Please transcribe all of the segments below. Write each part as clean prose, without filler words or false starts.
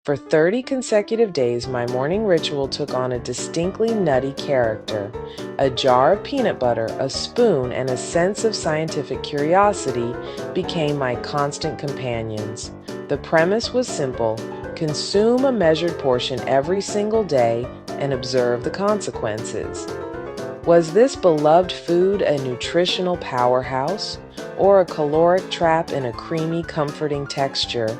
For 30 consecutive days, my morning ritual took on a distinctly nutty character. A jar of peanut butter, a spoon, and a sense of scientific curiosity became my constant companions. The premise was simple: consume a measured portion every single day and observe the consequences. Was this beloved food a nutritional powerhouse or a caloric trap in a creamy, comforting texture?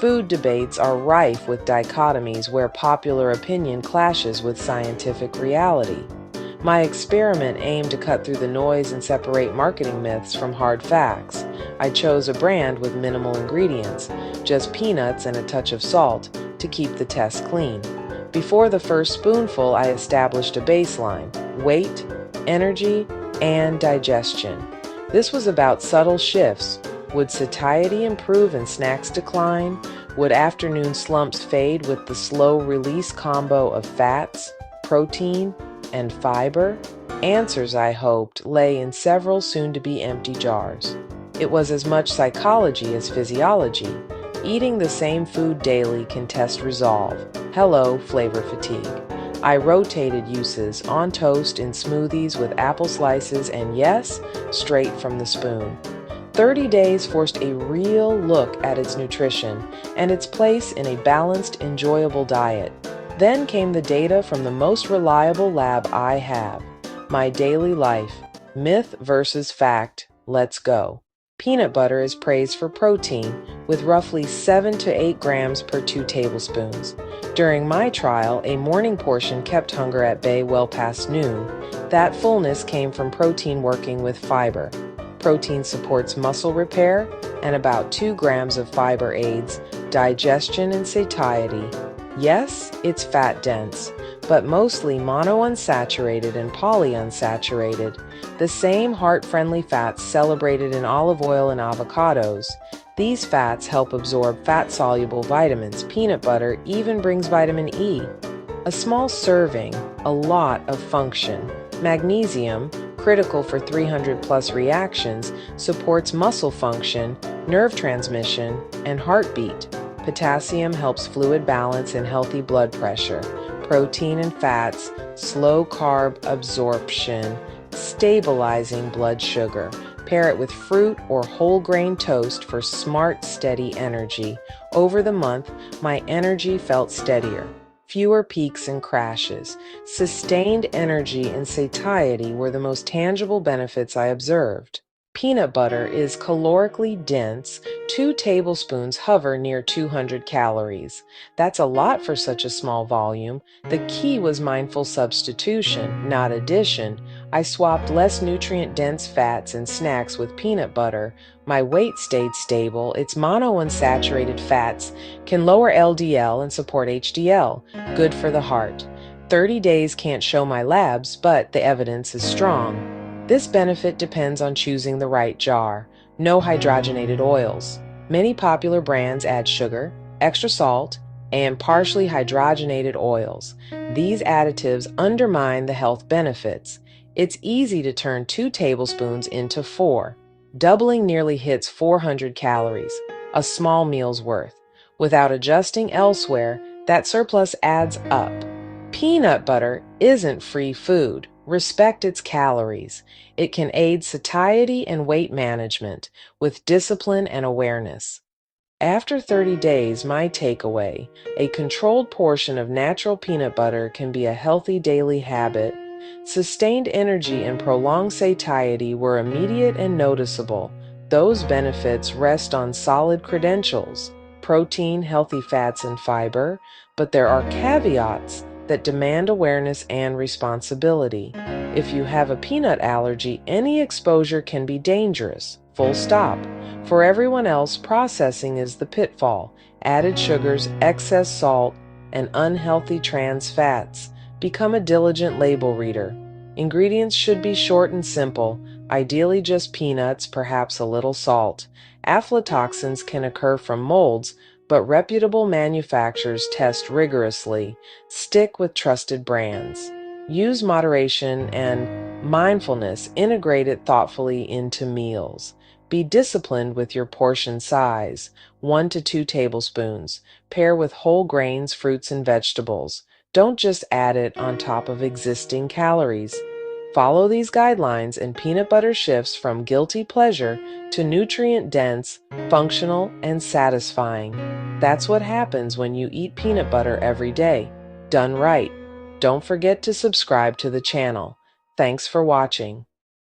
Food debates are rife with dichotomies where popular opinion clashes with scientific reality. My experiment aimed to cut through the noise and separate marketing myths from hard facts. I chose a brand with minimal ingredients, just peanuts and a touch of salt, to keep the test clean. Before the first spoonful, I established a baseline: weight, energy, and digestion. This was about subtle shifts. Would satiety improve and snacks decline? Would afternoon slumps fade with the slow-release combo of fats, protein, and fiber? Answers, I hoped, lay in several soon-to-be empty jars. It was as much psychology as physiology. Eating the same food daily can test resolve. Hello, flavor fatigue. I rotated uses: on toast, in smoothies, with apple slices, and yes, straight from the spoon. 30 days forced a real look at its nutrition and its place in a balanced, enjoyable diet. Then came the data from the most reliable lab I have: my daily life. Myth versus fact. Let's go. Peanut butter is praised for protein, with roughly 7 to 8 grams per 2 tablespoons. During my trial, a morning portion kept hunger at bay well past noon. That fullness came from protein working with fiber. Protein supports muscle repair, and about 2 grams of fiber aids digestion and satiety. Yes, it's fat-dense, but mostly monounsaturated and polyunsaturated, the same heart-friendly fats celebrated in olive oil and avocados. These fats help absorb fat-soluble vitamins. Peanut butter even brings vitamin E. A small serving, a lot of function. Magnesium, critical for 300+ reactions, supports muscle function, nerve transmission, and heartbeat. Potassium helps fluid balance and healthy blood pressure. Protein and fats, slow carb absorption, stabilizing blood sugar. Pair it with fruit or whole grain toast for smart, steady energy. Over the month, my energy felt steadier. Fewer peaks and crashes. Sustained energy and satiety were the most tangible benefits I observed. Peanut butter is calorically dense. 2 tablespoons hover near 200 calories. That's a lot for such a small volume. The key was mindful substitution, not addition. I swapped less nutrient-dense fats and snacks with peanut butter. My weight stayed stable. Its monounsaturated fats can lower LDL and support HDL, good for the heart. 30 days can't show my labs, but the evidence is strong. This benefit depends on choosing the right jar. No hydrogenated oils. Many popular brands add sugar, extra salt, and partially hydrogenated oils. These additives undermine the health benefits. It's easy to turn 2 tablespoons into 4. Doubling nearly hits 400 calories, a small meal's worth. Without adjusting elsewhere, that surplus adds up. Peanut butter isn't free food. Respect its calories. It can aid satiety and weight management with discipline and awareness. After 30 days, my takeaway: a controlled portion of natural peanut butter can be a healthy daily habit. Sustained energy and prolonged satiety were immediate and noticeable. Those benefits rest on solid credentials: protein, healthy fats, and fiber, but there are caveats that demand awareness and responsibility. If you have a peanut allergy, any exposure can be dangerous. Full stop. For everyone else, processing is the pitfall: added sugars, excess salt, and unhealthy trans fats. Become a diligent label reader. Ingredients should be short and simple, ideally just peanuts, perhaps a little salt. Aflatoxins can occur from molds, but reputable manufacturers test rigorously. Stick with trusted brands. Use moderation and mindfulness integrated thoughtfully into meals. Be disciplined with your portion size, 1 to 2 tablespoons. Pair with whole grains, fruits, and vegetables. Don't just add it on top of existing calories. Follow these guidelines and peanut butter shifts from guilty pleasure to nutrient-dense, functional, and satisfying. That's what happens when you eat peanut butter every day, done right. Don't forget to subscribe to the channel. Thanks for watching.